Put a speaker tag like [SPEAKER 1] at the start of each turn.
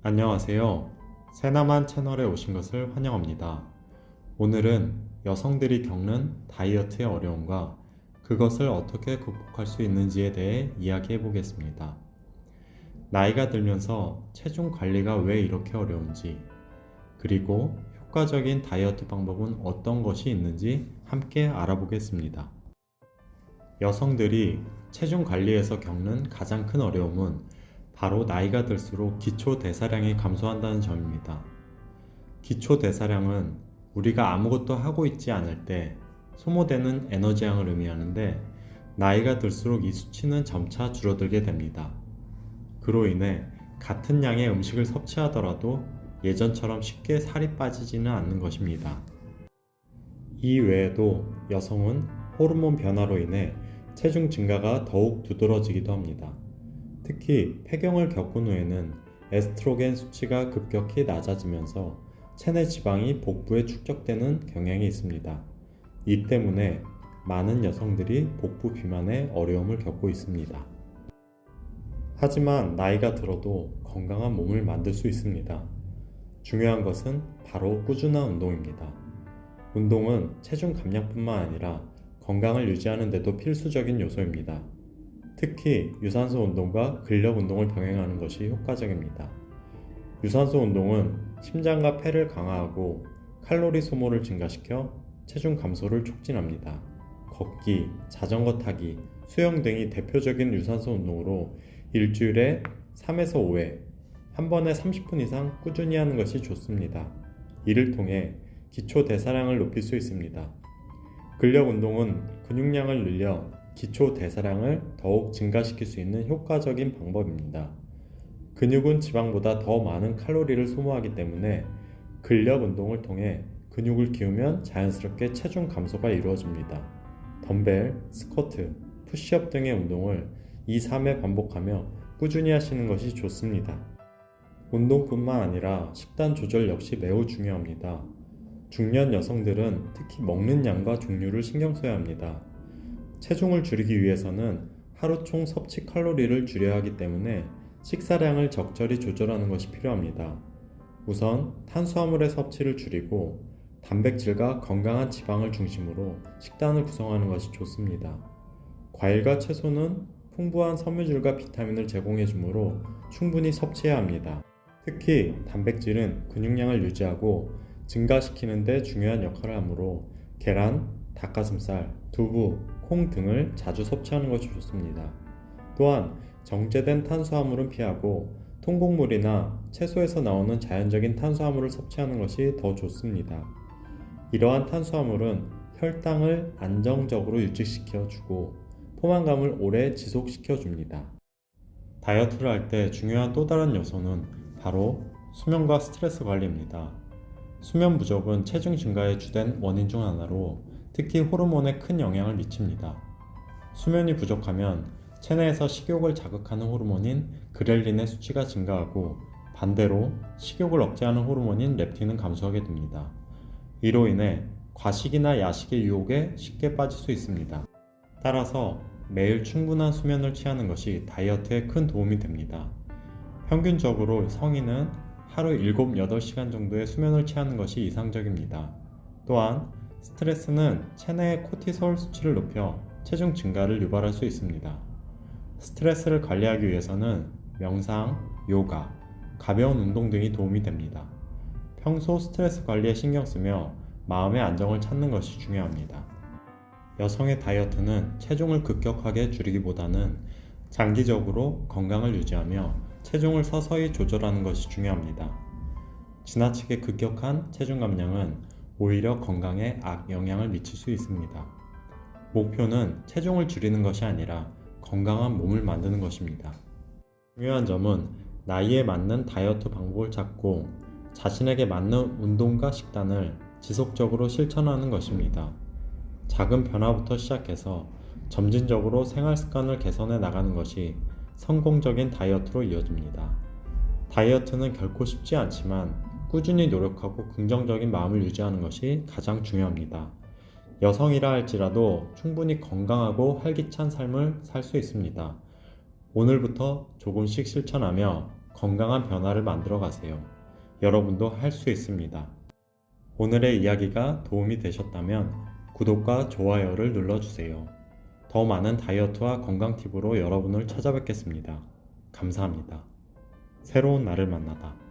[SPEAKER 1] 안녕하세요. 세나만 채널에 오신 것을 환영합니다. 오늘은 여성들이 겪는 다이어트의 어려움과 그것을 어떻게 극복할 수 있는지에 대해 이야기해 보겠습니다. 나이가 들면서 체중 관리가 왜 이렇게 어려운지, 그리고 효과적인 다이어트 방법은 어떤 것이 있는지 함께 알아보겠습니다. 여성들이 체중 관리에서 겪는 가장 큰 어려움은 바로 나이가 들수록 기초 대사량이 감소한다는 점입니다. 기초 대사량은 우리가 아무것도 하고 있지 않을 때 소모되는 에너지량을 의미하는데, 나이가 들수록 이 수치는 점차 줄어들게 됩니다. 그로 인해 같은 양의 음식을 섭취하더라도 예전처럼 쉽게 살이 빠지지는 않는 것입니다. 이 외에도 여성은 호르몬 변화로 인해 체중 증가가 더욱 두드러지기도 합니다. 특히 폐경을 겪은 후에는 에스트로겐 수치가 급격히 낮아지면서 체내 지방이 복부에 축적되는 경향이 있습니다. 이 때문에 많은 여성들이 복부 비만에 어려움을 겪고 있습니다. 하지만 나이가 들어도 건강한 몸을 만들 수 있습니다. 중요한 것은 바로 꾸준한 운동입니다. 운동은 체중 감량뿐만 아니라 건강을 유지하는 데도 필수적인 요소입니다. 특히 유산소 운동과 근력 운동을 병행하는 것이 효과적입니다. 유산소 운동은 심장과 폐를 강화하고 칼로리 소모를 증가시켜 체중 감소를 촉진합니다. 걷기, 자전거 타기, 수영 등이 대표적인 유산소 운동으로 일주일에 3에서 5회, 한 번에 30분 이상 꾸준히 하는 것이 좋습니다. 이를 통해 기초 대사량을 높일 수 있습니다. 근력 운동은 근육량을 늘려 기초 대사량을 더욱 증가시킬 수 있는 효과적인 방법입니다. 근육은 지방보다 더 많은 칼로리를 소모하기 때문에 근력 운동을 통해 근육을 키우면 자연스럽게 체중 감소가 이루어집니다. 덤벨, 스쿼트, 푸시업 등의 운동을 2, 3회 반복하며 꾸준히 하시는 것이 좋습니다. 운동뿐만 아니라 식단 조절 역시 매우 중요합니다. 중년 여성들은 특히 먹는 양과 종류를 신경 써야 합니다. 체중을 줄이기 위해서는 하루 총 섭취 칼로리를 줄여야 하기 때문에 식사량을 적절히 조절하는 것이 필요합니다. 우선 탄수화물의 섭취를 줄이고 단백질과 건강한 지방을 중심으로 식단을 구성하는 것이 좋습니다. 과일과 채소는 풍부한 섬유질과 비타민을 제공해 주므로 충분히 섭취해야 합니다. 특히 단백질은 근육량을 유지하고 증가시키는 데 중요한 역할을 하므로 계란, 닭가슴살, 두부, 콩 등을 자주 섭취하는 것이 좋습니다. 또한 정제된 탄수화물은 피하고 통곡물이나 채소에서 나오는 자연적인 탄수화물을 섭취하는 것이 더 좋습니다. 이러한 탄수화물은 혈당을 안정적으로 유지시켜 주고 포만감을 오래 지속시켜 줍니다. 다이어트를 할 때 중요한 또 다른 요소는 바로 수면과 스트레스 관리입니다. 수면 부족은 체중 증가의 주된 원인 중 하나로 특히 호르몬에 큰 영향을 미칩니다. 수면이 부족하면 체내에서 식욕을 자극하는 호르몬인 그렐린의 수치가 증가하고, 반대로 식욕을 억제하는 호르몬인 렙틴은 감소하게 됩니다. 이로 인해 과식이나 야식의 유혹에 쉽게 빠질 수 있습니다. 따라서 매일 충분한 수면을 취하는 것이 다이어트에 큰 도움이 됩니다. 평균적으로 성인은 하루 7, 8시간 정도의 수면을 취하는 것이 이상적입니다. 또한 스트레스는 체내의 코티솔 수치를 높여 체중 증가를 유발할 수 있습니다. 스트레스를 관리하기 위해서는 명상, 요가, 가벼운 운동 등이 도움이 됩니다. 평소 스트레스 관리에 신경 쓰며 마음의 안정을 찾는 것이 중요합니다. 여성의 다이어트는 체중을 급격하게 줄이기보다는 장기적으로 건강을 유지하며 체중을 서서히 조절하는 것이 중요합니다. 지나치게 급격한 체중 감량은 오히려 건강에 악영향을 미칠 수 있습니다. 목표는 체중을 줄이는 것이 아니라 건강한 몸을 만드는 것입니다. 중요한 점은 나이에 맞는 다이어트 방법을 찾고 자신에게 맞는 운동과 식단을 지속적으로 실천하는 것입니다. 작은 변화부터 시작해서 점진적으로 생활 습관을 개선해 나가는 것이 성공적인 다이어트로 이어집니다. 다이어트는 결코 쉽지 않지만 꾸준히 노력하고 긍정적인 마음을 유지하는 것이 가장 중요합니다. 여성이라 할지라도 충분히 건강하고 활기찬 삶을 살 수 있습니다. 오늘부터 조금씩 실천하며 건강한 변화를 만들어 가세요. 여러분도 할 수 있습니다. 오늘의 이야기가 도움이 되셨다면 구독과 좋아요를 눌러주세요. 더 많은 다이어트와 건강 팁으로 여러분을 찾아뵙겠습니다. 감사합니다. 새로운 나를 만나다.